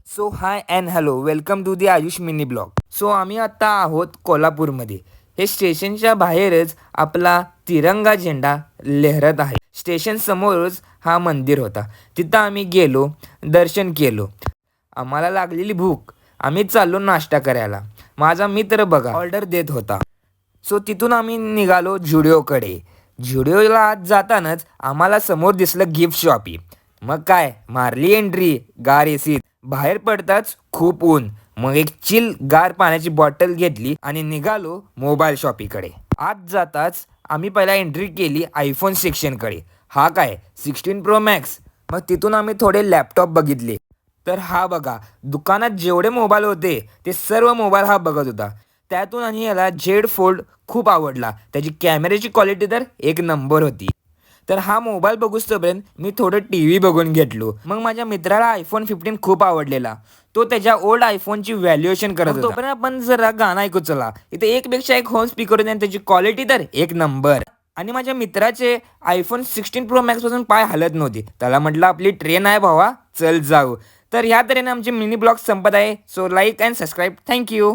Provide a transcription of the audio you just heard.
So hi and hello welcome to the Ayush mini blog. So आम्ही आत्ता आहोत कोल्हापूरमध्ये. हे स्टेशनच्या बाहेरच आपला तिरंगा झेंडा लहरत आहे. स्टेशन समोरच हा मंदिर होता. तिथं आम्ही गेलो, दर्शन केलो. आम्हाला लागलेली भूक, आम्ही चाललो नाश्ता करायला. माझा मित्र बघा ऑर्डर देत होता. सो तिथून आम्ही निघालो झुडिओकडे. झुडिओला आत जातानाच आम्हाला समोर दिसलं गिफ्ट शॉपी. मग काय मारली एंट्री गार एसीत. बाहेर पडताच खूप ऊन. मग एक चिल गार पाण्याची बॉटल घेतली आणि निघालो मोबाईल शॉपीकडे. आत जाताच आम्ही पहिला एंट्री केली आयफोन सेक्शनकडे. हा काय 16 प्रो मॅक्स. मग तिथून आम्ही थोडे लॅपटॉप बघितले. तर हा बघा, दुकानात जेवढे मोबाईल होते ते सर्व मोबाईल हा बघत होता. त्यातून आणि याला झेड फोल्ड खूप आवडला. त्याची कॅमेऱ्याची क्वालिटी तर एक नंबर होती. तर हा मोबाईल बघूच तोपर्यंत मी थोडं टी व्ही बघून घेतलो. मग माझ्या मित्राला आयफोन 15 खूप आवडलेला. तो त्याच्या ओल्ड आयफोनची व्हॅल्युएशन करत होता. तोपर्यंत आपण जरा गाणं ऐकू चला. इथे एकपेक्षा एक होम स्पीकर होते आणि त्याची क्वालिटी तर एक नंबर. आणि माझ्या मित्राचे आयफोन 16 प्रो मॅक्स पासून पाय हलत नव्हते. त्याला म्हटलं आपली ट्रेन आहे भावा, चल जाऊ. तर ह्या तऱ्हेने आमचे मिनी ब्लॉग संपत आहे. So like and subscribe. Thank you.